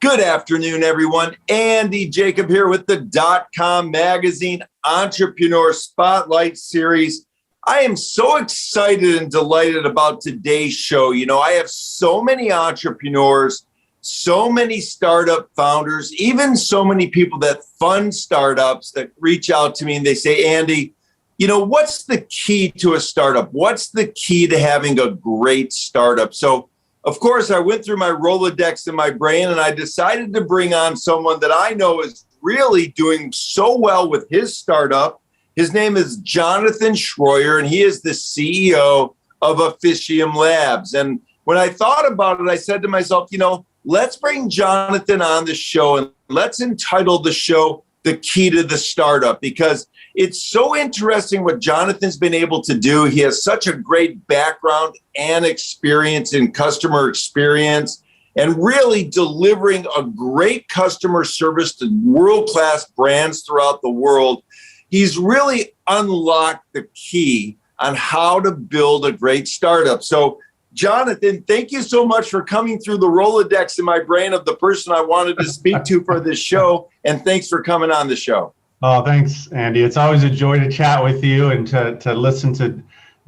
Good afternoon, everyone. Andy Jacob here with the .com magazine Entrepreneur Spotlight Series. I am so excited and delighted about today's show. You know, I have so many entrepreneurs, so many startup founders, even so many people that fund startups that reach out to me and they say, Andy, you know, what's the key to a startup? What's the key to having a great startup? So of course, I went through my Rolodex in my brain and I decided to bring on someone that I know is really doing so well with his startup. His name is Jonathan Shroyer, and he is the CEO of Oqədium Labs. And when I thought about it, I said to myself, you know, let's bring Jonathan on the show and let's entitle the show The Key to the Startup, because it's so interesting what Jonathan's been able to do. He has such a great background and experience in customer experience and really delivering a great customer service to world-class brands throughout the world. He's really unlocked the key on how to build a great startup. So, Jonathan, thank you so much for coming through the Rolodex in my brain of the person I wanted to speak to for this show, and thanks for coming on the show. Oh, thanks, Andy. It's always a joy to chat with you and to listen to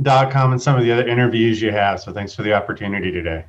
.com and some of the other interviews you have. So thanks for the opportunity today.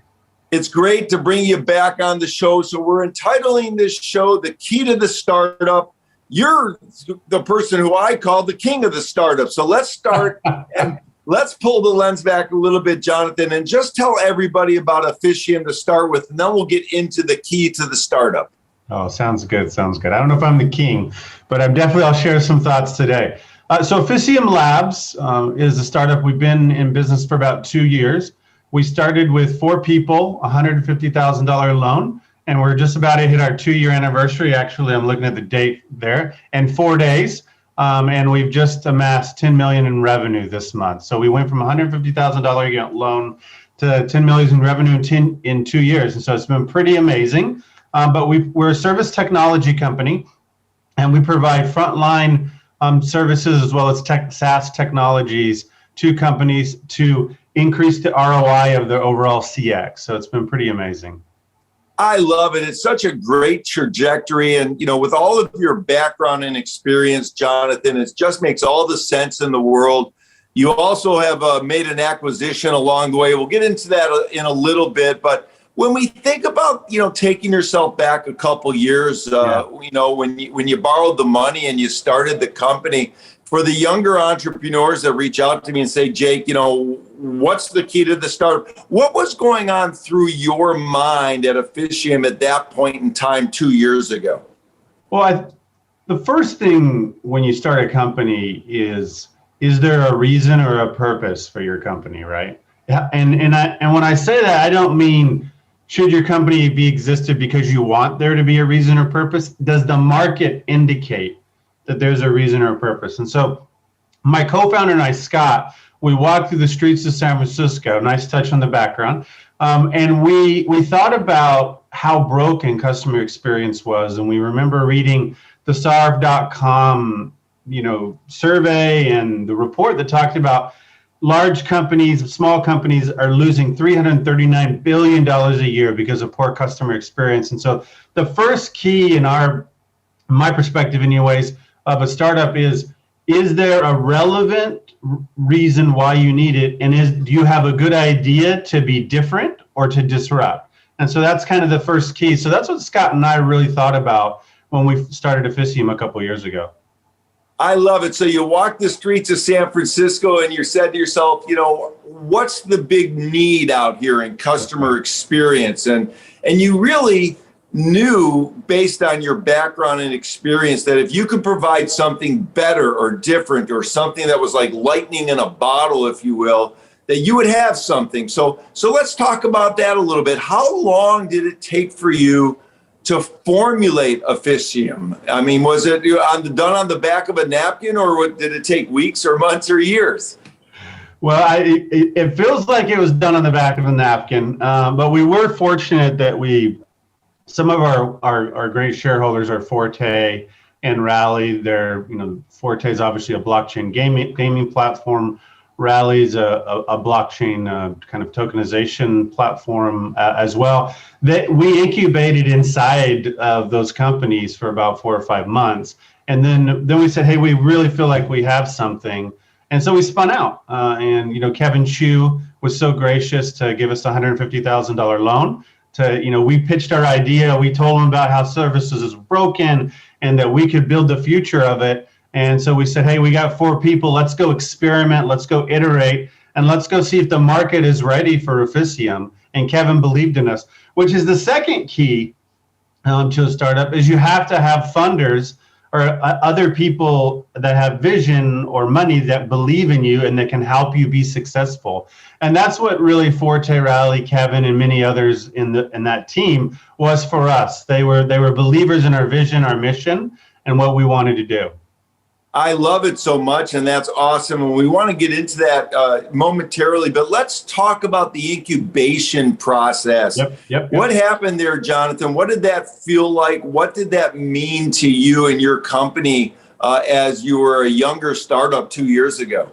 It's great to bring you back on the show. So we're entitling this show The Key to the Startup. You're the person who I call the king of the startup. So let's start and let's pull the lens back a little bit, Jonathan, and just tell everybody about Oqədium to start with, and then we'll get into the key to the startup. Oh, sounds good. Sounds good. I don't know if I'm the king, but I'll share some thoughts today. So Oqədium Labs is a startup. We've been in business for about 2 years. We started with 4 people, $150,000 loan, and we're just about to hit our 2-year anniversary. Actually, I'm looking at the date there, and 4 days. And we've just amassed $10 million in revenue this month. So we went from $150,000 loan to $10 million in revenue in 2 years. And so it's been pretty amazing. But we're a service technology company, and we provide frontline services as well as SaaS technologies to companies to increase the ROI of their overall CX. So it's been pretty amazing. I love it. It's such a great trajectory. And, you know, with all of your background and experience, Jonathan, it just makes all the sense in the world. You also have made an acquisition along the way. We'll get into that in a little bit. But when we think about, you know, taking yourself back a couple years, you know, when you borrowed the money and you started the company, for the younger entrepreneurs that reach out to me and say, Jake, you know, what's the key to the startup? What was going on through your mind at Oqədium at that point in time 2 years ago? Well, the first thing when you start a company is there a reason or a purpose for your company, right? And when I say that, I don't mean should your company be existed because you want there to be a reason or purpose? Does the market indicate that there's a reason or a purpose? And so my co-founder and I, Scott, we walked through the streets of San Francisco, nice touch on the background, and we thought about how broken customer experience was. And we remember reading the DotCom, you know, survey and the report that talked about large companies, small companies are losing $339 billion a year because of poor customer experience. And so the first key in my perspective anyways, of a startup is there a relevant reason why you need it? And do you have a good idea to be different or to disrupt? And so that's kind of the first key. So that's what Scott and I really thought about when we started Oqədium a couple of years ago. I love it. So you walk the streets of San Francisco and you said to yourself, you know, what's the big need out here in customer experience? And you really knew based on your background and experience that if you could provide something better or different or something that was like lightning in a bottle, if you will, that you would have something. So let's talk about that a little bit. How long did it take for you to formulate Oqədium? I mean, was it done on the back of a napkin, or did it take weeks or months or years? Well, it feels like it was done on the back of a napkin, but we were fortunate that some of our great shareholders are Forte and Rally. Forte is obviously a blockchain gaming platform. Rally is a blockchain kind of tokenization platform as well. That we incubated inside of those companies for about 4 or 5 months, and then we said, hey, we really feel like we have something, and so we spun out. And Kevin Chu was so gracious to give us a $150,000 loan. We pitched our idea. We told them about how services is broken and that we could build the future of it. And so we said, hey, we got 4 people. Let's go experiment. Let's go iterate. And let's go see if the market is ready for Oqədium. And Kevin believed in us, which is the second key to a startup, is you have to have funders or other people that have vision or money that believe in you and that can help you be successful. And that's what really Forte, Rally, Kevin, and many others in that team was for us. They were believers in our vision, our mission, and what we wanted to do. I love it so much, and that's awesome. And we want to get into that momentarily, but let's talk about the incubation process. Yep. What happened there, Jonathan? What did that feel like? What did that mean to you and your company as you were a younger startup 2 years ago?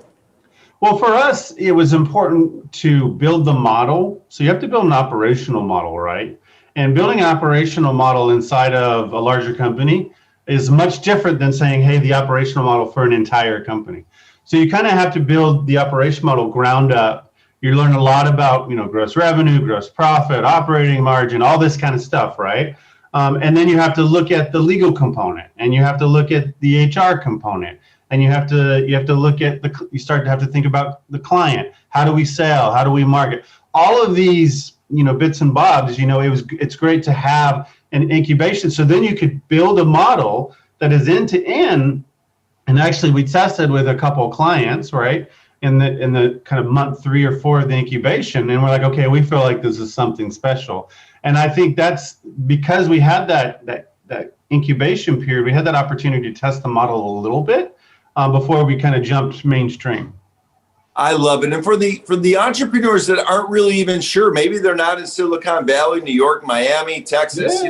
Well, for us, it was important to build the model. So you have to build an operational model, right? And building an operational model inside of a larger company is much different than saying, hey, the operational model for an entire company. So you kind of have to build the operation model ground up. You learn a lot about, gross revenue, gross profit, operating margin, all this kind of stuff, right? And then you have to look at the legal component, and you have to look at the HR component, and you have to look at you start to have to think about the client. How do we sell? How do we market? All of these, bits and bobs. It's great to have an incubation. So then you could build a model that is end to end. And actually, we tested with a couple of clients, right, in the kind of month 3 or 4 of the incubation, and we're like, okay, we feel like this is something special. And I think that's because we had that incubation period. We had that opportunity to test the model a little bit before we kind of jumped mainstream. I love it. And for the entrepreneurs that aren't really even sure, maybe they're not in Silicon Valley, New York, Miami, Texas,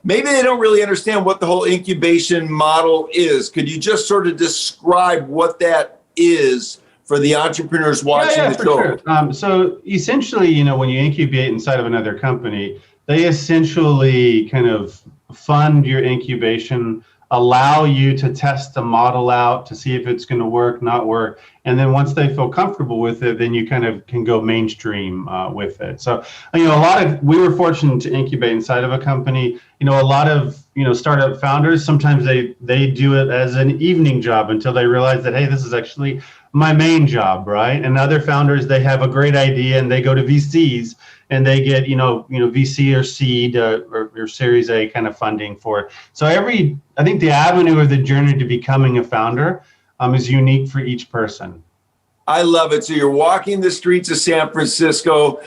maybe they don't really understand what the whole incubation model is. Could you just sort of describe what that is for the entrepreneurs watching the show? Sure. So essentially, when you incubate inside of another company, they essentially kind of fund your incubation, allow you to test the model out to see if it's going to work, not work. And then once they feel comfortable with it, then you kind of can go mainstream with it. So, we were fortunate to incubate inside of a company. A lot of, startup founders, sometimes they do it as an evening job until they realize that, hey, this is actually my main job, right? And other founders, they have a great idea and they go to VCs and they get, VC or seed or Series A kind of funding for it. So I think the avenue or the journey to becoming a founder is unique for each person. I love it. So you're walking the streets of San Francisco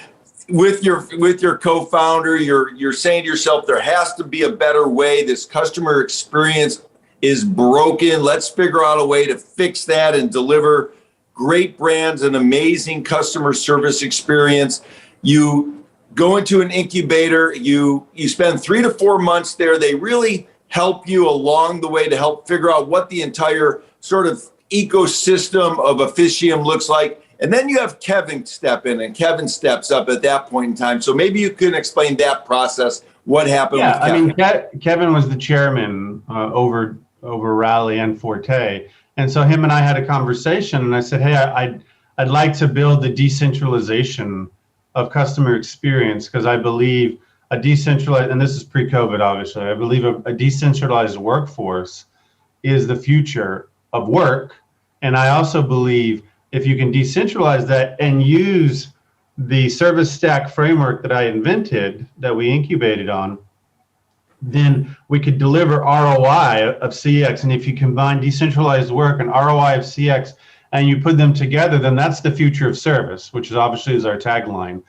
with your co-founder. You're saying to yourself, there has to be a better way. This customer experience is broken. Let's figure out a way to fix that and deliver great brands and amazing customer service experience. You go into an incubator, you spend 3 to 4 months there. They really help you along the way to help figure out what the entire sort of ecosystem of Oqədium looks like. And then you have Kevin step in, and Kevin steps up at that point in time. So maybe you can explain that process, what happened with Kevin. Kevin was the chairman over Rally and Forte. And so him and I had a conversation, and I said, hey, I'd like to build the decentralization of customer experience, because I believe a decentralized, and this is pre-COVID, obviously, I believe a decentralized workforce is the future of work. And I also believe if you can decentralize that and use the service stack framework that I invented, that we incubated on, then we could deliver ROI of CX. And if you combine decentralized work and ROI of CX and you put them together, then that's the future of service, which is obviously is our tagline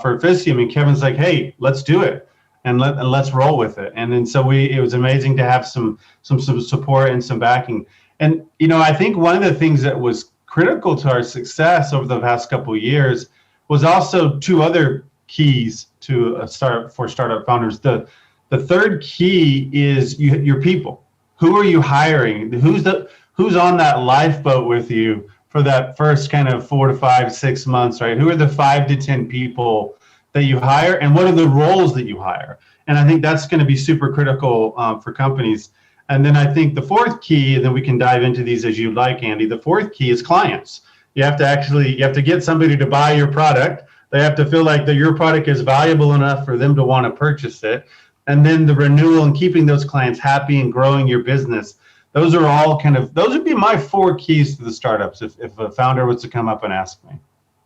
for Oqədium. And Kevin's like, hey, let's do it. And let's roll with it. And then so it was amazing to have some support and some backing. And, I think one of the things that was critical to our success over the past couple of years was also 2 other keys to startup founders. The third key is your people. Who are you hiring? Who's on that lifeboat with you for that first kind of 4 to 5, 6 months, right? Who are the 5 to 10 people that you hire, and what are the roles that you hire? And I think that's going to be super critical for companies. And then I think the fourth key, and then we can dive into these as you like, Andy. The fourth key is clients. You have to get somebody to buy your product. They have to feel like that your product is valuable enough for them to want to purchase it. And then the renewal and keeping those clients happy and growing your business. Those are all those would be my 4 keys to the startups if a founder was to come up and ask me.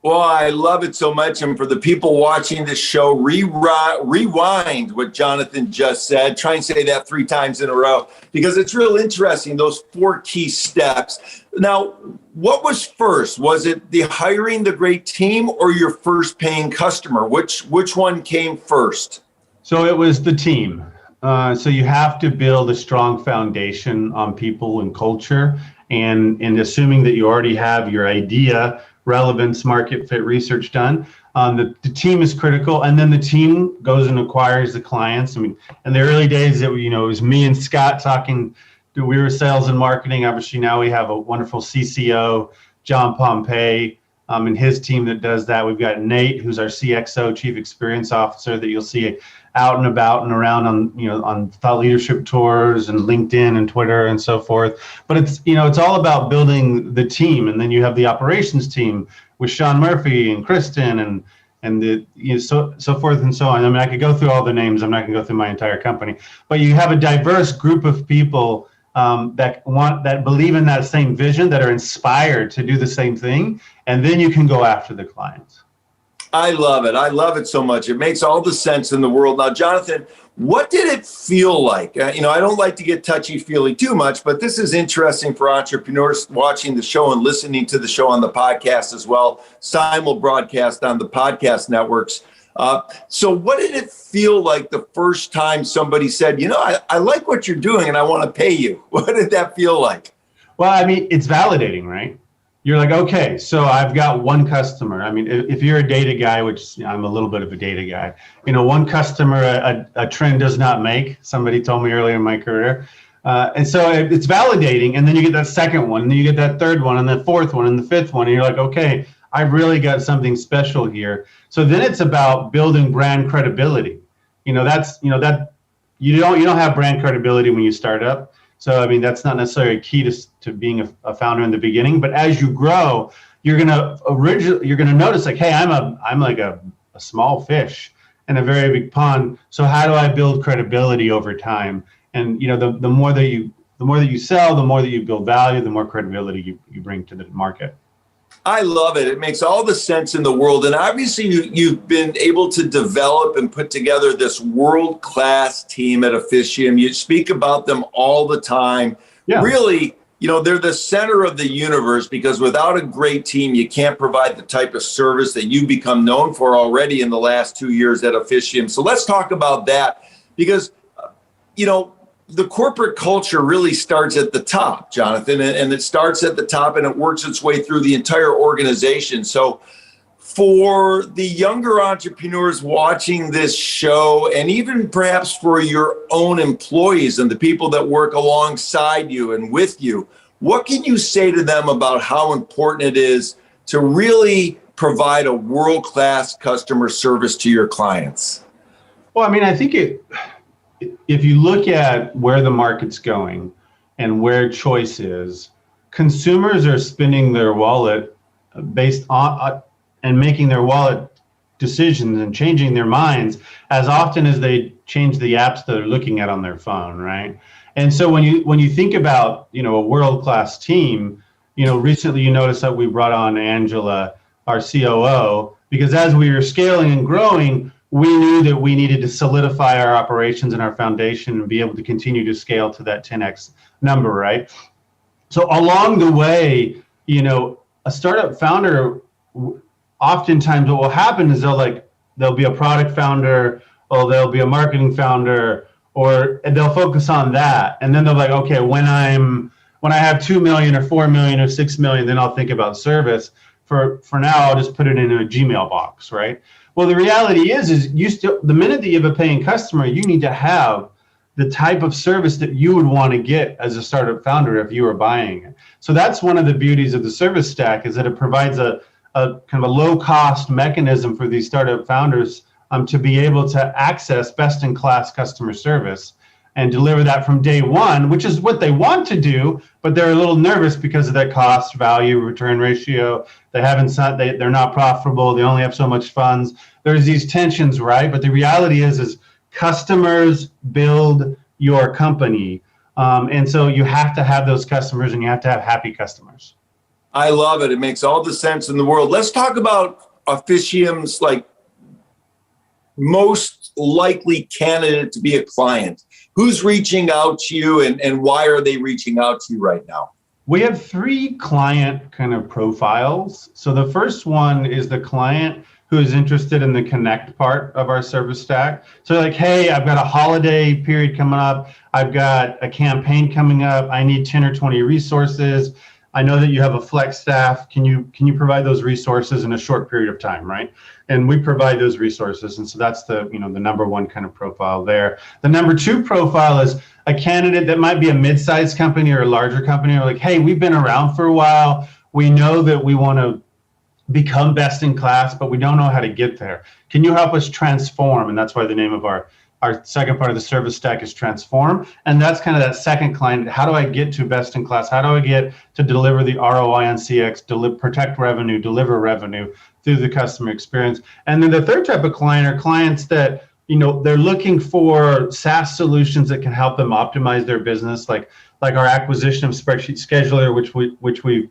Well, I love it so much. And for the people watching this show, rewind what Jonathan just said. Try and say that 3 times in a row, because it's real interesting, those 4 key steps. Now, what was first? Was it the hiring the great team or your first paying customer? Which one came first? So it was the team. So you have to build a strong foundation on people and culture, and assuming that you already have your idea, relevance, market fit research done. The team is critical, and then the team goes and acquires the clients. I mean, in the early days, it was me and Scott talking. We were sales and marketing. Obviously, now we have a wonderful CCO, John Pompey, and his team that does that. We've got Nate, who's our CXO, Chief Experience Officer, that you'll see out and about and around on thought leadership tours and LinkedIn and Twitter and so forth. But it's all about building the team, and then you have the operations team with Sean Murphy and Kristen and the so forth and so on. I mean, I could go through all the names. I'm not going to go through my entire company, but you have a diverse group of people that believe in that same vision, that are inspired to do the same thing, and then you can go after the clients. I love it. I love it so much. It makes all the sense in the world. Now, Jonathan, what did it feel like? I don't like to get touchy-feely too much, but this is interesting for entrepreneurs watching the show and listening to the show on the podcast as well, simul broadcast on the podcast networks. So what did it feel like the first time somebody said, I like what you're doing and I want to pay you? What did that feel like? Well, I mean, it's validating, right? You're like, okay, so I've got one customer. I mean, if you're a data guy, which I'm a little bit of a data guy, one customer, a trend does not make. Somebody told me earlier in my career. And so it's validating. And then you get that second one, and then you get that third one, and the fourth one, and the fifth one. And you're like, okay, I've really got something special here. So then it's about building brand credibility. That you don't have brand credibility when you start up. So, I mean, that's not necessarily a key to being a founder in the beginning, but as you grow, you're gonna notice like, hey, I'm like a small fish in a very big pond. So how do I build credibility over time? And the more that you sell, the more that you build value, the more credibility you bring to the market. I love it. It makes all the sense in the world. And obviously you've been able to develop and put together this world-class team at Oqədium. You speak about them all the time. Yeah. Really, they're the center of the universe, because without a great team, you can't provide the type of service that you've become known for already in the last 2 years at Oqədium. So let's talk about that, because, the corporate culture really starts at the top, Jonathan, and it starts at the top and it works its way through the entire organization. So for the younger entrepreneurs watching this show, and even perhaps for your own employees and the people that work alongside you and with you, what can you say to them about how important it is to really provide a world-class customer service to your clients? Well, I mean, I think if you look at where the market's going and where choice is, consumers are spending their wallet based on and making their wallet decisions and changing their minds as often as they change the apps that they're looking at on their phone, right? And so when you think about a world-class team, recently you noticed that we brought on Angela, our COO, because as we were scaling and growing, we knew that we needed to solidify our operations and our foundation and be able to continue to scale to that 10x number, right? So along the way, a startup founder, oftentimes what will happen is there'll be a product founder, or there'll be a marketing founder, and they'll focus on that. And then they're like, okay, when I have 2 million or 4 million or 6 million, then I'll think about service. For now, I'll just put it into a Gmail box, right? Well, the reality is the minute that you have a paying customer, you need to have the type of service that you would want to get as a startup founder if you were buying it. So that's one of the beauties of the service stack, is that it provides a kind of a low cost mechanism for these startup founders to be able to access best in class customer service and deliver that from day one, which is what they want to do, but they're a little nervous because of that cost, value, return ratio. They're not profitable. They only have so much funds. There's these tensions, right? But the reality is customers build your company. And so you have to have those customers, and you have to have happy customers. I love it. It makes all the sense in the world. Let's talk about Onaprawcium's most likely candidate to be a client. Who's reaching out to you, and why are they reaching out to you right now? We have 3 client kind of profiles. So the first one is the client who is interested in the connect part of our service stack. So like, hey, I've got a holiday period coming up. I've got a campaign coming up. I need 10 or 20 resources. I know that you have a flex staff. Can you provide those resources in a short period of time, right? And we provide those resources. And so that's the number one kind of profile there. The number 2 profile is a candidate that might be a mid-sized company or a larger company, or like, hey, we've been around for a while. We know that we want to become best in class, but we don't know how to get there. Can you help us transform? And that's why the name of our second part of the service stack is transform. And that's kind of that second client. How do I get to best in class? How do I get to deliver the ROI on CX, protect revenue, deliver revenue through the customer experience? And then the third type of client are clients that, they're looking for SaaS solutions that can help them optimize their business, like our acquisition of Spreadsheet Scheduler, which we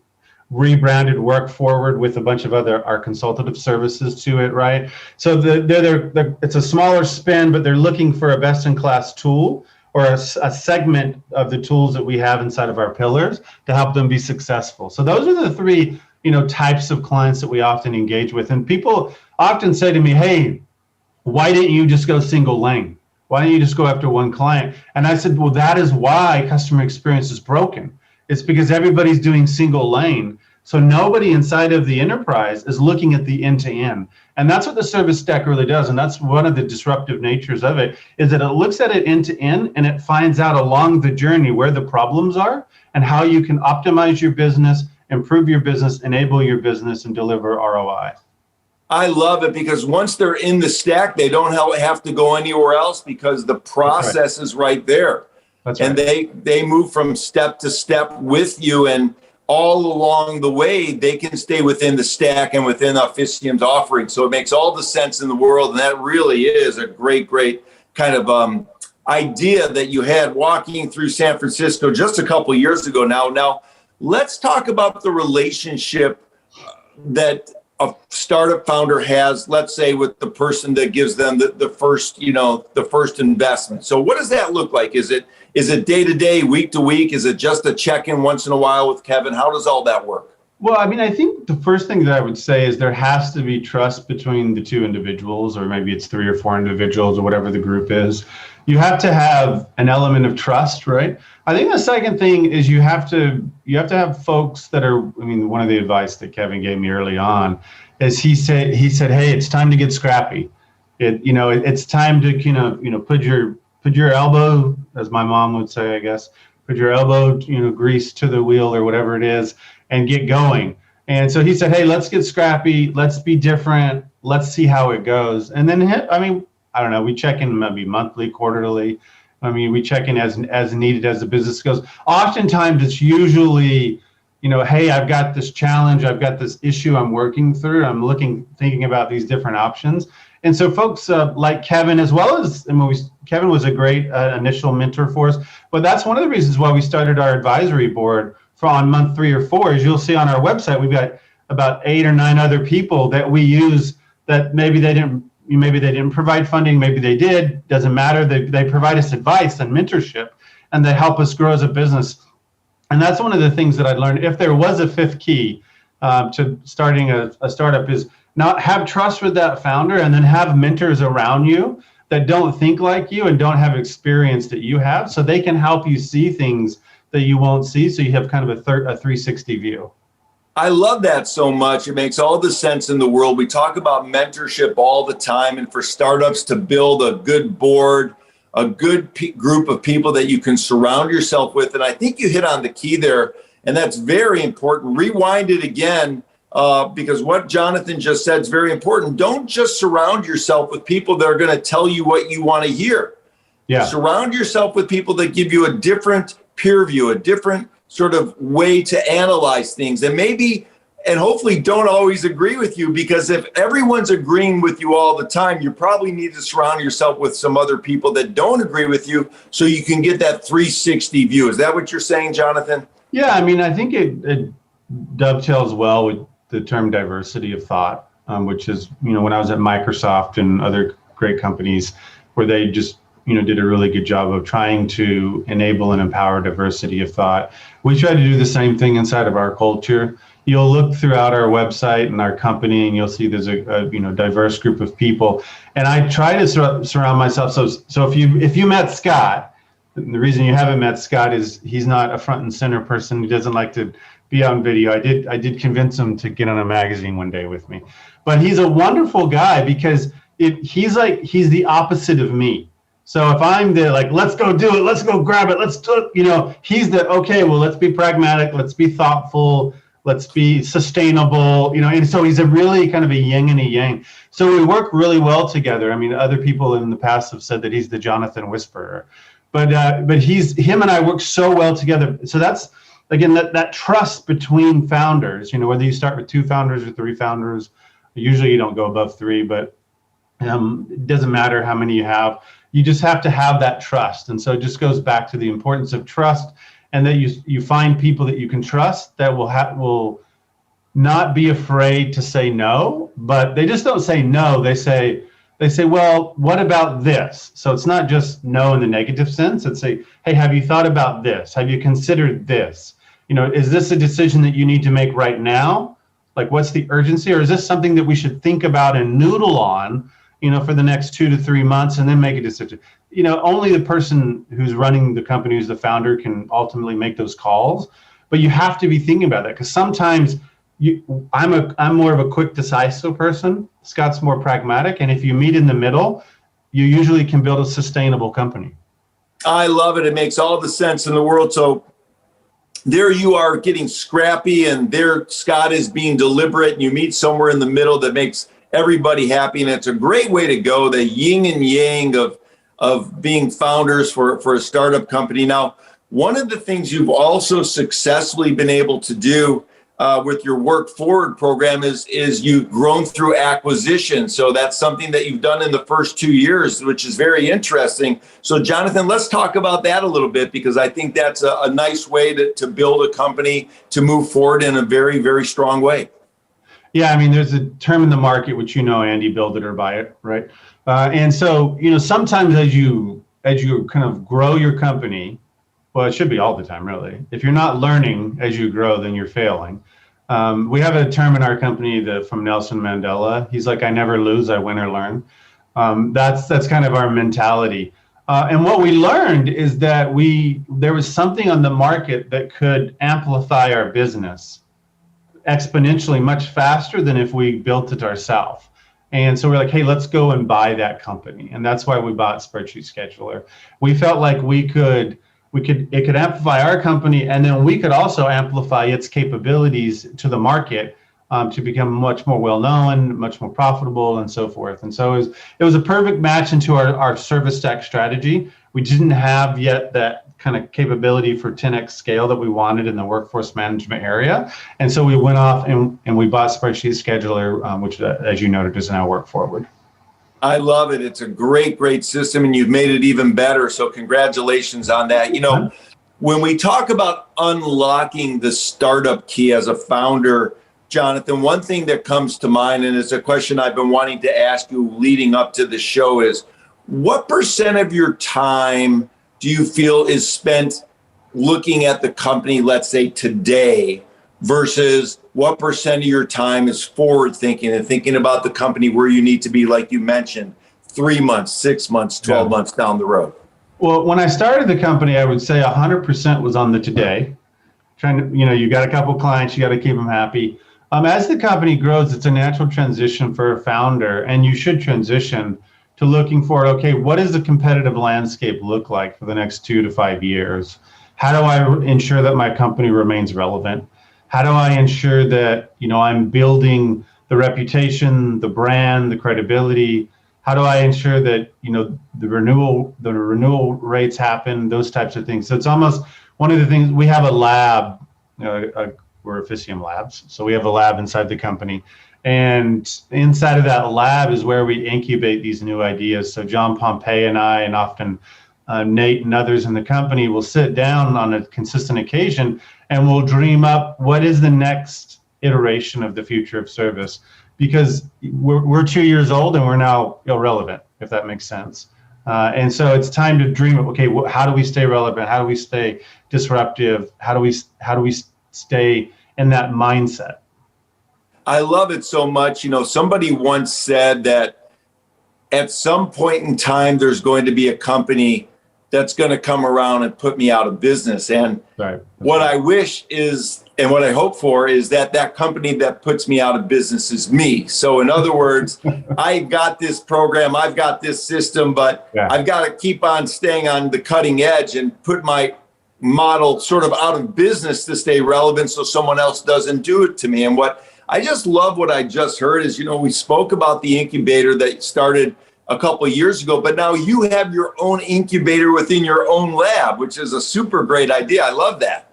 rebranded Work Forward with a bunch of our consultative services to it, right? So it's a smaller spend, but they're looking for a best-in-class tool or a segment of the tools that we have inside of our pillars to help them be successful. So those are the 3, types of clients that we often engage with. And people often say to me, hey, why didn't you just go single lane? Why didn't you just go after one client? And I said, well, that is why customer experience is broken. It's because everybody's doing single lane. So nobody inside of the enterprise is looking at the end-to-end. And that's what the service stack really does. And that's one of the disruptive natures of it, is that it looks at it end-to-end, and it finds out along the journey where the problems are and how you can optimize your business, improve your business, enable your business, and deliver ROI. I love it, because once they're in the stack, they don't have to go anywhere else, because the process is right there. That's and right. they move from step to step with you, and all along the way, they can stay within the stack and within Onaprawcium's offering. So it makes all the sense in the world. And that really is a great kind of idea that you had walking through San Francisco just a couple years ago now. Now, let's talk about the relationship that a startup founder has, let's say, with the person that gives them the first investment. So what does that look like? Is it day to day, week to week? Is it just a check-in once in a while with Kevin? How does all that work? Well, I mean, I think the first thing that I would say is there has to be trust between the 2 individuals, or maybe it's 3 or 4 individuals, or whatever the group is. You have to have an element of trust, right? I think the second thing is you have to have folks that are, one of the advice that Kevin gave me early on is he said, hey, it's time to get scrappy. It's time to, put your elbow, as my mom would say, I guess, put your elbow, grease to the wheel or whatever it is, and get going. And so he said, hey, let's get scrappy. Let's be different. Let's see how it goes. And then, I don't know, we check in maybe monthly, quarterly. We check in as needed as the business goes. Oftentimes it's usually, hey, I've got this challenge. I've got this issue I'm working through. I'm thinking about these different options. And so folks like Kevin, as well as, Kevin was a great initial mentor for us, but that's one of the reasons why we started our advisory board on month 3 or 4. As you'll see on our website, we've got about 8 or 9 other people that we use that maybe they didn't provide funding, maybe they did, doesn't matter. They provide us advice and mentorship, and they help us grow as a business. And that's one of the things that I learned. If there was a 5th key to starting a startup, is not have trust with that founder, and then have mentors around you that don't think like you and don't have experience that you have, so they can help you see things that you won't see. So you have kind of a 360 view. I love that so much. It makes all the sense in the world. We talk about mentorship all the time, and for startups to build a good board, a good group of people that you can surround yourself with. And I think you hit on the key there, And that's very important. Rewind it again, because what Jonathan just said is very important. Don't just surround yourself with people that are going to tell you what you want to hear. Yeah. Surround yourself with people that give you a different peer view, a different sort of way to analyze things, and maybe and hopefully don't always agree with you, because if everyone's agreeing with you all the time, you probably need to surround yourself with some other people that don't agree with you so you can get that 360 view. Is that what you're saying, Jonathan? Yeah, I mean, I think it dovetails well with the term diversity of thought, which is, when I was at Microsoft and other great companies where they just, did a really good job of trying to enable and empower diversity of thought. We try to do the same thing inside of our culture. You'll look throughout our website and our company, and you'll see there's a diverse group of people. And I try to surround myself. So if you met Scott, the reason you haven't met Scott is he's not a front and center person. He doesn't like to be on video. I did convince him to get on a magazine one day with me, but he's a wonderful guy because he's the opposite of me. So if I'm there, like, let's go do it, let's go grab it, let's do it, he's the, okay, well, let's be pragmatic, let's be thoughtful, let's be sustainable, and so he's a really kind of a yin and a yang. So we work really well together. I mean, other people in the past have said that he's the Jonathan Whisperer, but him and I work so well together. So that's, again, that trust between founders, whether you start with 2 founders or 3 founders, usually you don't go above 3, but it doesn't matter how many you have. You just have to have that trust. And so it just goes back to the importance of trust, and that you find people that you can trust that will not be afraid to say no, but they just don't say no. They say, well, what about this? So it's not just no in the negative sense. It's say, hey, have you thought about this? Have you considered this? Is this a decision that you need to make right now? Like, what's the urgency? Or is this something that we should think about and noodle on, for the next 2 to 3 months and then make a decision? Only the person who's running the company, who's the founder, can ultimately make those calls. But you have to be thinking about that, because sometimes I'm more of a quick, decisive person. Scott's more pragmatic. And if you meet in the middle, you usually can build a sustainable company. I love it. It makes all the sense in the world. So there you are getting scrappy, and there Scott is being deliberate, and you meet somewhere in the middle that makes everybody happy. And it's a great way to go, the yin and yang of being founders for a startup company. Now, one of the things you've also successfully been able to do with your Work Forward program is you've grown through acquisition. So that's something that you've done in the first 2 years, which is very interesting. So Jonathan, let's talk about that a little bit, because I think that's a nice way to build a company to move forward in a very, very strong way. Yeah, I mean, there's a term in the market, which Andy, build it or buy it, right? And so, sometimes as you kind of grow your company, well, it should be all the time, really. If you're not learning as you grow, then you're failing. We have a term in our company from Nelson Mandela. He's like, I never lose, I win or learn. That's kind of our mentality. And what we learned is that there was something on the market that could amplify our business exponentially much faster than if we built it ourselves. And so we're like, hey, let's go and buy that company. And that's why we bought Spreadsheet Scheduler. We felt like it could amplify our company, and then we could also amplify its capabilities to the market to become much more well-known, much more profitable, and so forth. And so it was a perfect match into our service stack strategy. We didn't have yet that kind of capability for 10x scale that we wanted in the workforce management area. And so we went off and we bought Spreadsheet Scheduler, which, as you noted, is now Work Forward. I love it. It's a great, great system, and you've made it even better. So congratulations on that. When we talk about unlocking the startup key as a founder, Jonathan, one thing that comes to mind, and it's a question I've been wanting to ask you leading up to the show, is what % of your time do you feel is spent looking at the company, let's say today, versus what % of your time is forward thinking and thinking about the company where you need to be, like you mentioned, 3 months, 6 months, 12 months down the road? Well, when I started the company, I would say 100% was on the today. Trying to, you got a couple clients, you got to keep them happy. As the company grows, it's a natural transition for a founder, and you should transition to looking for, okay, what does the competitive landscape look like for the next 2 to 5 years? How do I ensure that my company remains relevant? How do I ensure that, I'm building the reputation, the brand, the credibility? How do I ensure that, the renewal rates happen, those types of things? So it's almost one of the things. We have a lab, we're Oqədium Labs. So we have a lab inside the company. And inside of that lab is where we incubate these new ideas. So John Pompey and I, and often Nate and others in the company, will sit down on a consistent occasion and we'll dream up what is the next iteration of the future of service. Because we're 2 years old and we're now irrelevant, if that makes sense. And so it's time to dream of, okay, how do we stay relevant? How do we stay disruptive? How do we stay in that mindset? I love it so much. Somebody once said that at some point in time, there's going to be a company that's going to come around and put me out of business. And what I wish is, and what I hope for, is that company that puts me out of business is me. So in other words, I got this program, I've got this system, but I've got to keep on staying on the cutting edge and put my model sort of out of business to stay relevant so someone else doesn't do it to me. And what I just love what I just heard is, we spoke about the incubator that started a couple of years ago, but now you have your own incubator within your own lab, which is a super great idea. I love that.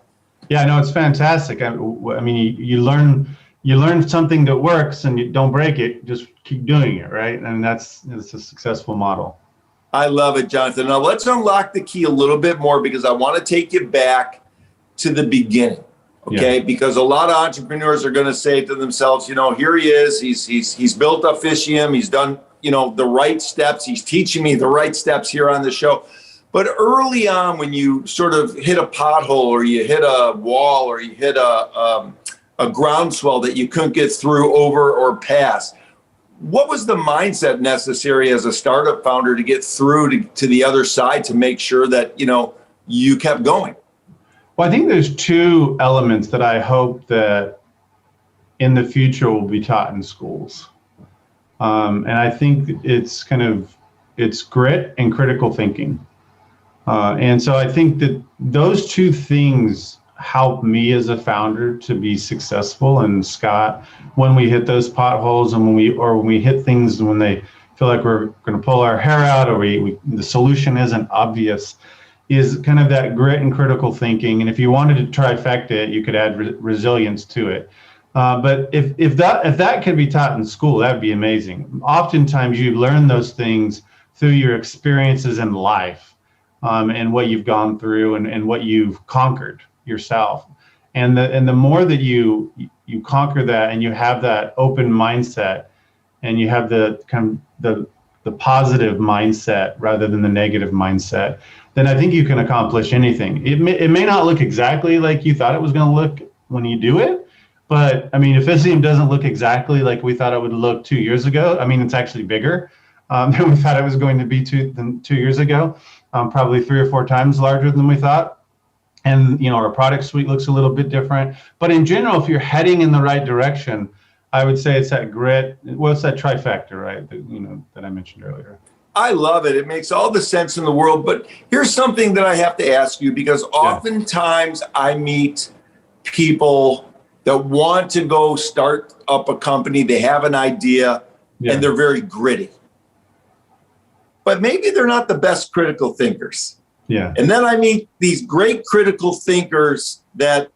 Yeah, no, it's fantastic. I mean, you learn something that works and you don't break it, just keep doing it, right? And it's a successful model. I love it, Jonathan. Now let's unlock the key a little bit more, because I want to take you back to the beginning. Okay, because a lot of entrepreneurs are going to say to themselves, here he is, he's built Oqədium, he's done, the right steps, he's teaching me the right steps here on the show. But early on, when you sort of hit a pothole or you hit a wall or you hit a groundswell that you couldn't get through, over, or past, what was the mindset necessary as a startup founder to get through to the other side, to make sure that, you kept going? Well, I think there's two elements that I hope that in the future will be taught in schools. And I think it's grit and critical thinking. And so I think that those two things help me as a founder to be successful. And Scott, when we hit those potholes and when we hit things when they feel like we're going to pull our hair out, or the solution isn't obvious, is kind of that grit and critical thinking. And if you wanted to trifecta it, you could add resilience to it. But if that could be taught in school, that'd be amazing. Oftentimes you learn those things through your experiences in life, and what you've gone through and what you've conquered yourself. And the more that you conquer that, and you have that open mindset, and you have the kind of the positive mindset rather than the negative mindset, then I think you can accomplish anything. It may not look exactly like you thought it was going to look when you do it, but I mean, Oqədium doesn't look exactly like we thought it would look 2 years ago. I mean, it's actually bigger than we thought it was going to be 2 years ago, probably 3 or 4 times larger than we thought. And, our product suite looks a little bit different. But in general, if you're heading in the right direction, I would say it's that grit. Well, it's that trifecta, right? That I mentioned earlier. I love it. It makes all the sense in the world. But here's something that I have to ask you, because oftentimes I meet people that want to go start up a company. They have an idea and they're very gritty. But maybe they're not the best critical thinkers. Yeah. And then I meet these great critical thinkers that,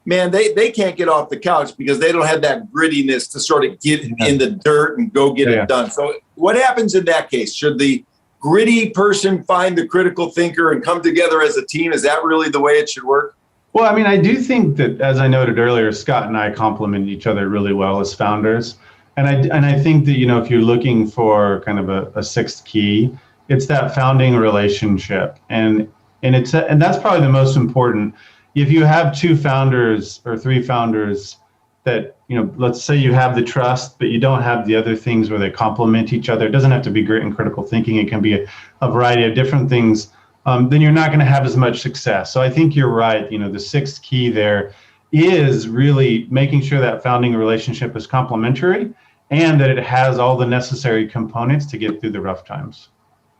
man, they can't get off the couch because they don't have that grittiness to sort of get in the dirt and go get it done. So what happens in that case? Should the gritty person find the critical thinker and come together as a team? Is that really the way it should work? Well, I mean, I do think that, as I noted earlier, Scott and I complement each other really well as founders. And I think that, if you're looking for kind of a sixth key, it's that founding relationship. And that's probably the most important. If you have 2 founders or 3 founders that, let's say you have the trust, but you don't have the other things where they complement each other. It doesn't have to be grit and critical thinking. It can be a variety of different things. Then you're not going to have as much success. So I think you're right. The sixth key there is really making sure that founding relationship is complementary and that it has all the necessary components to get through the rough times.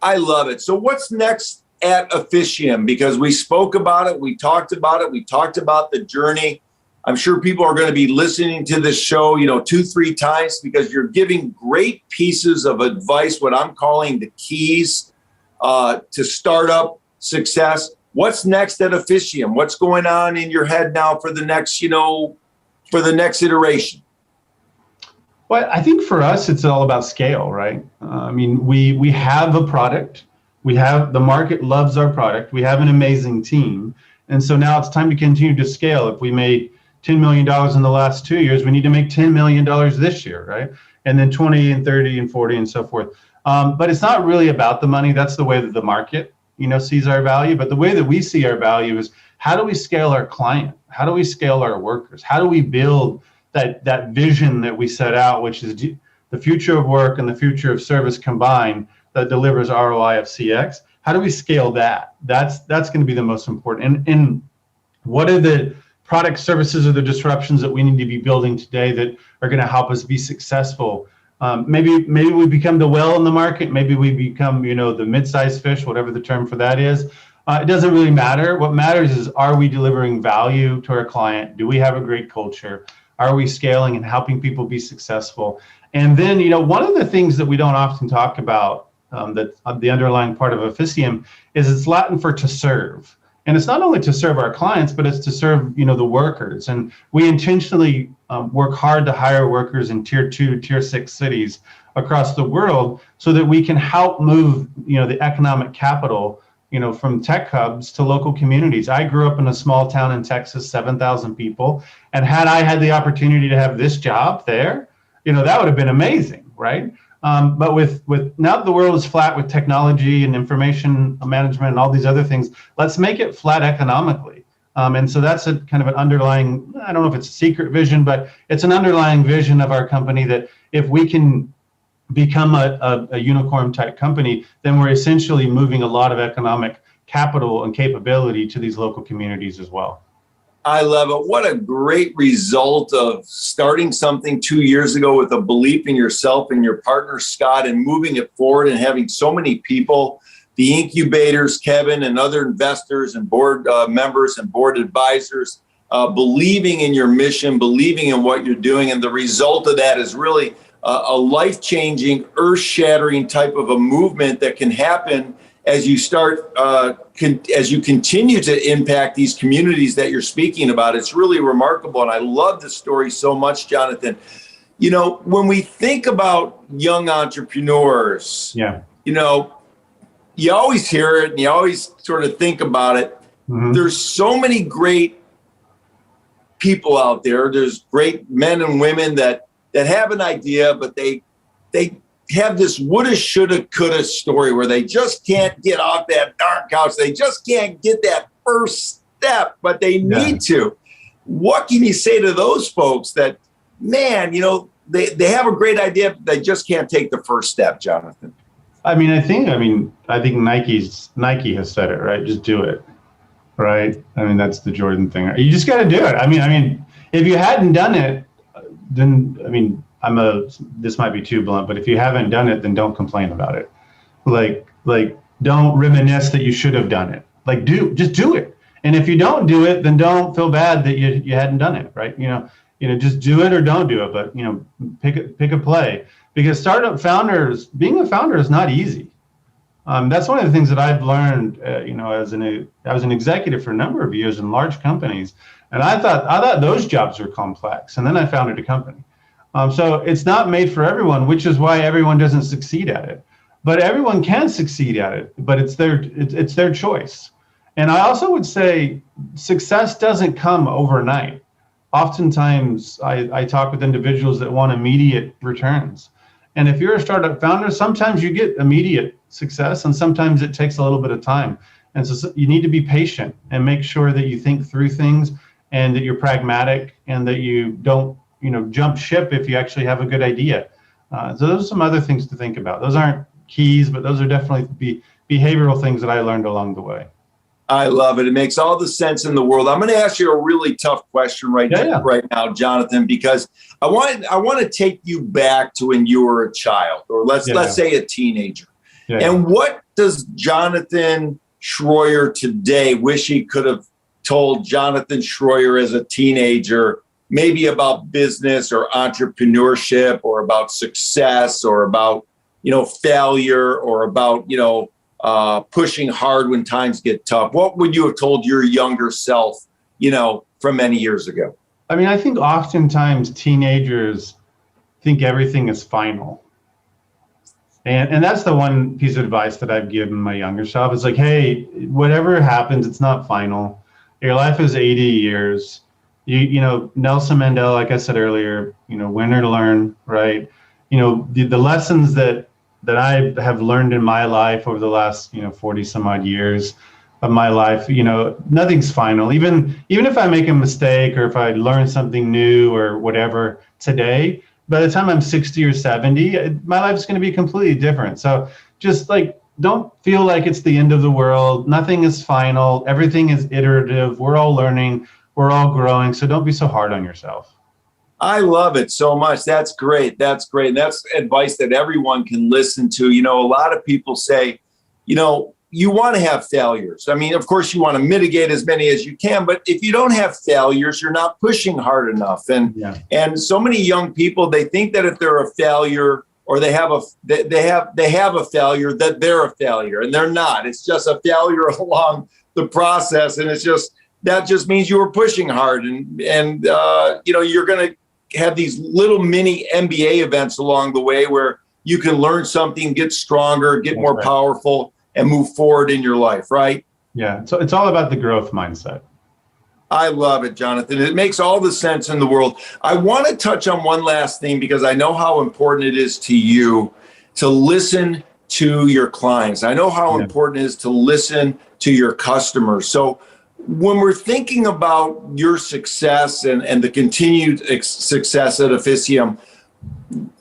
I love it. So what's next at Oqədium? Because we spoke about it, we talked about it, we talked about the journey. I'm sure people are going to be listening to this show, 2-3 times, because you're giving great pieces of advice, what I'm calling the keys to startup success. What's next at Oqədium? What's going on in your head now for the next, iteration? Well, I think for us, it's all about scale, right? We have a product. The market loves our product. We have an amazing team. And so now it's time to continue to scale. If we made $10 million in the last 2 years, we need to make $10 million this year, right? And then 20 and 30 and 40 and so forth. But it's not really about the money. That's the way that the market, sees our value. But the way that we see our value is, how do we scale our client? How do we scale our workers? How do we build that vision that we set out, which is the future of work and the future of service combined that delivers ROI of CX? How do we scale that? That's going to be the most important. And what are the product, services, or the disruptions that we need to be building today that are going to help us be successful? Maybe we become the whale in the market. Maybe we become, the mid-sized fish, whatever the term for that is. It doesn't really matter. What matters is, are we delivering value to our client? Do we have a great culture? Are we scaling and helping people be successful? And then, one of the things that we don't often talk about, that the underlying part of Oqədium, is it's Latin for to serve. And it's not only to serve our clients, but it's to serve, the workers. And we intentionally work hard to hire workers in tier 2, tier 6 cities across the world, so that we can help move, the economic capital, from tech hubs to local communities. I grew up in a small town in Texas, 7,000 people. And had I had the opportunity to have this job there, that would have been amazing, right? But with now that the world is flat with technology and information management and all these other things, let's make it flat economically. And so that's a kind of an underlying, I don't know if it's a secret vision, but it's an underlying vision of our company, that if we can become a unicorn type company, then we're essentially moving a lot of economic capital and capability to these local communities as well. I love it. What a great result of starting something 2 years ago with a belief in yourself and your partner, Scott, and moving it forward and having so many people, the incubators, Kevin, and other investors and board members and board advisors, believing in your mission, believing in what you're doing. And the result of that is really a life-changing, earth-shattering type of a movement that can happen as you start, as you continue to impact these communities that you're speaking about. It's really remarkable. And I love the story so much, Jonathan. When we think about young entrepreneurs, you always hear it and you always sort of think about it. Mm-hmm. There's so many great people out there. There's great men and women that have an idea, but they have this woulda, shoulda, coulda story where they just can't get off that darn couch. They just can't get that first step, but they need to. What can you say to those folks that, man, they have a great idea, but they just can't take the first step, Jonathan? I think Nike has said it, right? Just do it, right? That's the Jordan thing. You just got to do it. If you hadn't done it, then, this might be too blunt, but if you haven't done it, then don't complain about it. Like don't reminisce that you should have done it. Just do it. And if you don't do it, then don't feel bad that you hadn't done it, right? Just do it or don't do it, but pick a play, because being a founder is not easy. That's one of the things that I've learned, I was an executive for a number of years in large companies, and I thought those jobs were complex, and then I founded a company. So it's not made for everyone, which is why everyone doesn't succeed at it. But everyone can succeed at it, but it's their choice. And I also would say success doesn't come overnight. Oftentimes, I talk with individuals that want immediate returns. And if you're a startup founder, sometimes you get immediate success, and sometimes it takes a little bit of time. And so you need to be patient and make sure that you think through things, and that you're pragmatic, and that you don't jump ship if you actually have a good idea. So those are some other things to think about. Those aren't keys, but those are definitely behavioral things that I learned along the way. I love it. It makes all the sense in the world. I'm going to ask you a really tough question right now, Jonathan, because I want to take you back to when you were a child, or let's say a teenager. And what does Jonathan Shroyer today wish he could have told Jonathan Shroyer as a teenager, maybe about business or entrepreneurship or about success or about, failure or about, pushing hard when times get tough? What would you have told your younger self, from many years ago? I mean, I think oftentimes teenagers think everything is final. And that's the one piece of advice that I've given my younger self. It's like, hey, whatever happens, it's not final. Your life is 80 years. Nelson Mandela, like I said earlier, win or learn, right? The lessons that I have learned in my life over the last, 40 some odd years of my life, nothing's final. Even if I make a mistake or if I learn something new or whatever today, by the time I'm 60 or 70, my life's going to be completely different. So just don't feel like it's the end of the world. Nothing is final. Everything is iterative. We're all learning. We're all growing. So don't be so hard on yourself. I love it so much. That's great. That's great. And that's advice that everyone can listen to. A lot of people say, you want to have failures. I mean, of course, you want to mitigate as many as you can, but if you don't have failures, you're not pushing hard enough. And so many young people, they think that if they're a failure or they have a failure, that they're a failure, and they're not. It's just a failure along the process, and that just means you were pushing hard, and you're going to have these little mini MBA events along the way where you can learn something, get stronger, get more powerful, and move forward in your life, right? Yeah, so it's all about the growth mindset. I love it, Jonathan. It makes all the sense in the world. I want to touch on one last thing because I know how important it is to you to listen to your clients. I know how important it is to listen to your customers. So when we're thinking about your success and the continued success at Oqədium,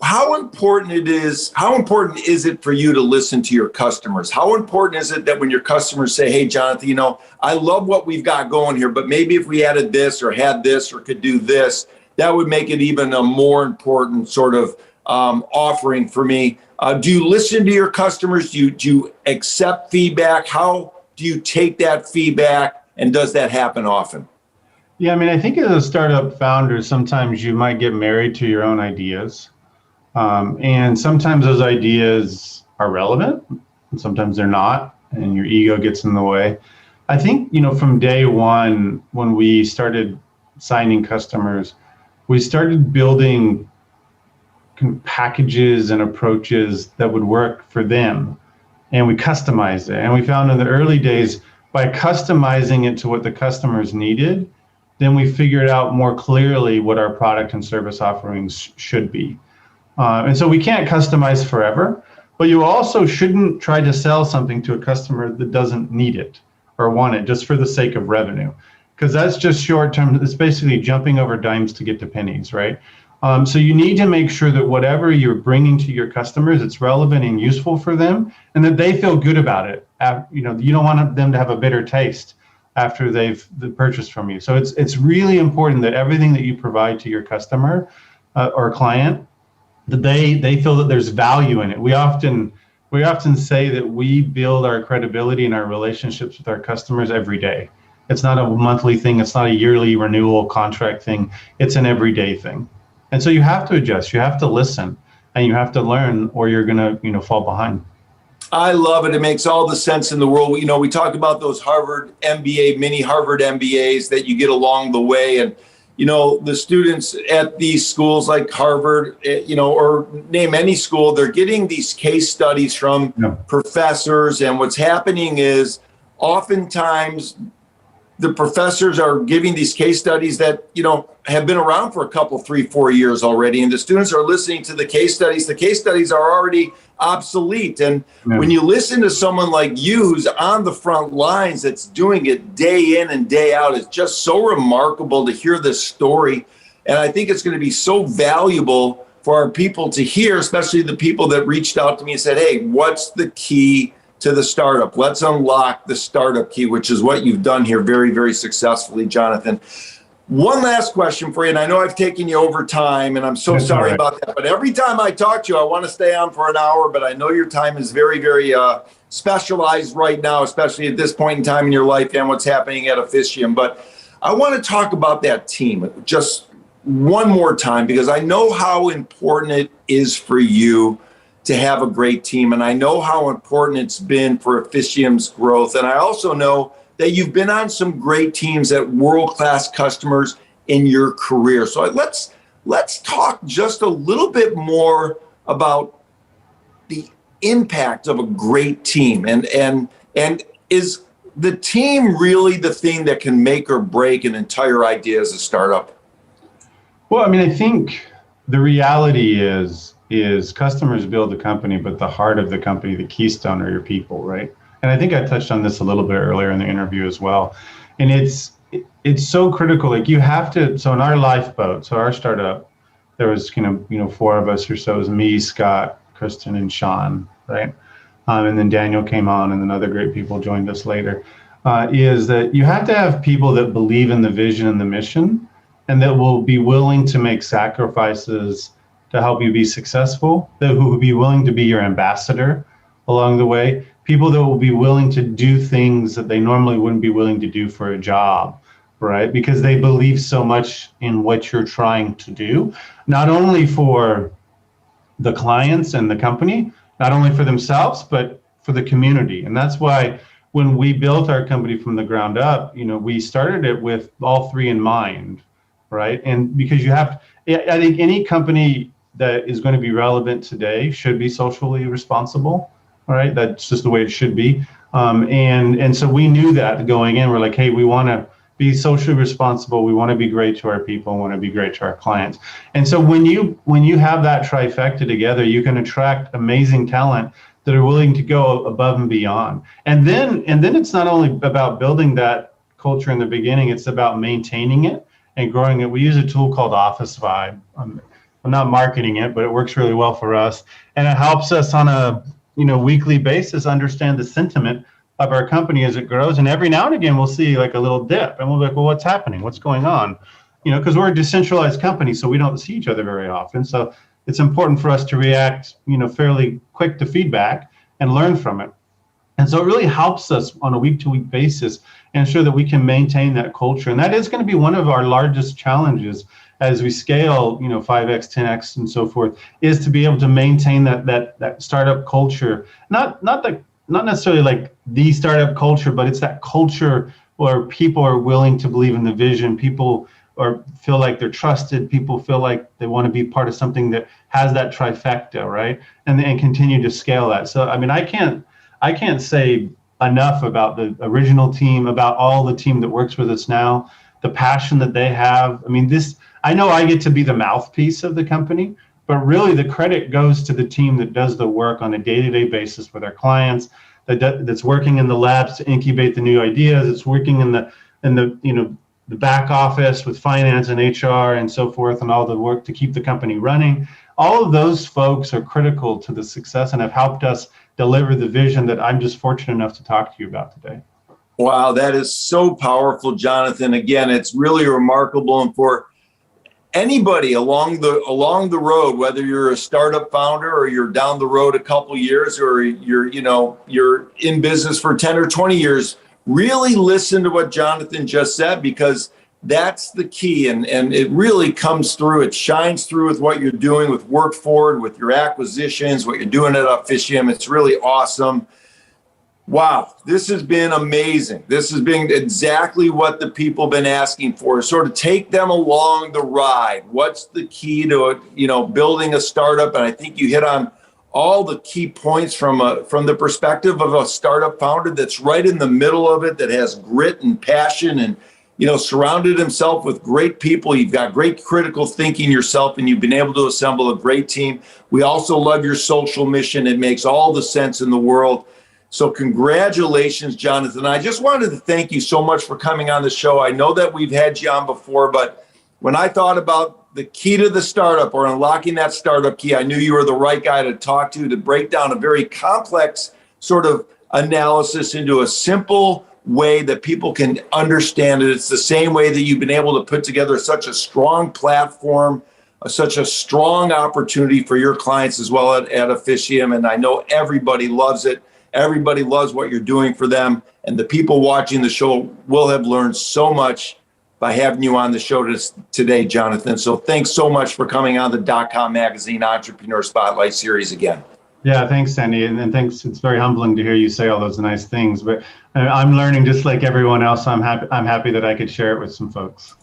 how important is it for you to listen to your customers? How important is it that when your customers say, hey, Jonathan, I love what we've got going here, but maybe if we added this or had this or could do this, that would make it even a more important sort of offering for me. Do you listen to your customers? Do you accept feedback? How do you take that feedback? And does that happen often? Yeah, I mean, I think as a startup founder, sometimes you might get married to your own ideas. And sometimes those ideas are relevant, and sometimes they're not, and your ego gets in the way. I think, from day one, when we started signing customers, we started building packages and approaches that would work for them, and we customized it. And we found in the early days, by customizing it to what the customers needed, then we figured out more clearly what our product and service offerings should be. And so we can't customize forever, but you also shouldn't try to sell something to a customer that doesn't need it or want it just for the sake of revenue, because that's just short term. It's basically jumping over dimes to get to pennies, right? So you need to make sure that whatever you're bringing to your customers, it's relevant and useful for them, and that they feel good about it. You don't want them to have a bitter taste after they've purchased from you. So it's really important that everything that you provide to your customer or client, that they feel that there's value in it. We often say that we build our credibility and our relationships with our customers every day. It's not a monthly thing. It's not a yearly renewal contract thing. It's an everyday thing. And so you have to adjust. You have to listen, and you have to learn, or you're gonna fall behind. I love it. It makes all the sense in the world. We talk about those Harvard MBA, mini Harvard MBAs that you get along the way. And, the students at these schools like Harvard, or name any school, they're getting these case studies from professors. And what's happening is oftentimes the professors are giving these case studies that, have been around for a couple, 3, 4 years already. And the students are listening to the case studies. The case studies are already obsolete. And when you listen to someone like you, who's on the front lines, that's doing it day in and day out, it's just so remarkable to hear this story. And I think it's going to be so valuable for our people to hear, especially the people that reached out to me and said, hey, what's the key to the startup? Let's unlock the startup key, which is what you've done here very, very successfully, Jonathan. One last question for you, and I know I've taken you over time, and I'm so That's sorry all right. about that, but every time I talk to you, I want to stay on for an hour, but I know your time is very, very specialized right now, especially at this point in time in your life and what's happening at Oqədium. But I want to talk about that team just one more time, because I know how important it is for you to have a great team, and I know how important it's been for Oqədium's growth, and I also know that you've been on some great teams at world-class customers in your career. So let's talk just a little bit more about the impact of a great team, and is the team really the thing that can make or break an entire idea as a startup? Well, I mean, I think the reality is customers build the company, but the heart of the company, the keystone, are your people, right? And I think I touched on this a little bit earlier in the interview as well. And it's so critical. Like, you have to. So in our lifeboat, so our startup, there was four of us or so. It was me, Scott, Kristen, and Sean, right? And then Daniel came on, and then other great people joined us later. Is that you have to have people that believe in the vision and the mission, and that will be willing to make sacrifices to help you be successful, that who will be willing to be your ambassador along the way, people that will be willing to do things that they normally wouldn't be willing to do for a job, right? Because they believe so much in what you're trying to do, not only for the clients and the company, not only for themselves, but for the community. And that's why when we built our company from the ground up, we started it with all three in mind, right? And because I think any company that is going to be relevant today should be socially responsible, right? That's just the way it should be. And so we knew that going in. We're like, hey, we want to be socially responsible. We want to be great to our people. We want to be great to our clients. And so when you have that trifecta together, you can attract amazing talent that are willing to go above and beyond. And then it's not only about building that culture in the beginning, it's about maintaining it and growing it. We use a tool called Office Vibe. I'm not marketing it, but it works really well for us. And it helps us on a weekly basis understand the sentiment of our company as it grows. And every now and again, we'll see like a little dip, and we'll be like, well, what's happening? What's going on? Because we're a decentralized company, so we don't see each other very often. So it's important for us to react, fairly quick to feedback and learn from it. And so it really helps us on a week-to-week basis ensure that we can maintain that culture. And that is going to be one of our largest challenges as we scale, 5x, 10x, and so forth, is to be able to maintain that startup culture. Not necessarily like the startup culture, but it's that culture where people are willing to believe in the vision. People feel like they're trusted. People feel like they want to be part of something that has that trifecta, right? And continue to scale that. So, I mean, I can't say enough about the original team, about all the team that works with us now, the passion that they have. I mean, I know I get to be the mouthpiece of the company, but really the credit goes to the team that does the work on a day-to-day basis with our clients, that's working in the labs to incubate the new ideas. It's working in the back office with finance and HR and so forth, and all the work to keep the company running. All of those folks are critical to the success and have helped us deliver the vision that I'm just fortunate enough to talk to you about today. Wow, that is so powerful, Jonathan. Again, it's really remarkable. And for anybody along the road, whether you're a startup founder or you're down the road a couple years, or you're in business for 10 or 20 years, really listen to what Jonathan just said, because that's the key. And it really comes through. It shines through with what you're doing with Work Forward, with your acquisitions, what you're doing at Oqədium. It's really awesome. Wow, this has been amazing. This has been exactly what the people have been asking for, sort of take them along the ride. What's the key to building a startup? And I think you hit on all the key points from the perspective of a startup founder that's right in the middle of it, that has grit and passion, and surrounded himself with great people. You've got great critical thinking yourself, and you've been able to assemble a great team. We also love your social mission. It makes all the sense in the world. So congratulations, Jonathan. I just wanted to thank you so much for coming on the show. I know that we've had you on before, but when I thought about the key to the startup, or unlocking that startup key, I knew you were the right guy to talk to break down a very complex sort of analysis into a simple way that people can understand it. It's the same way that you've been able to put together such a strong platform, such a strong opportunity for your clients as well at Owiącium. And I know everybody loves it. Everybody loves what you're doing for them. And the people watching the show will have learned so much by having you on the show today, Jonathan. So thanks so much for coming on the .com Magazine Entrepreneur Spotlight Series again. Yeah, thanks, Sandy. And thanks. It's very humbling to hear you say all those nice things, but I'm learning just like everyone else. I'm happy that I could share it with some folks.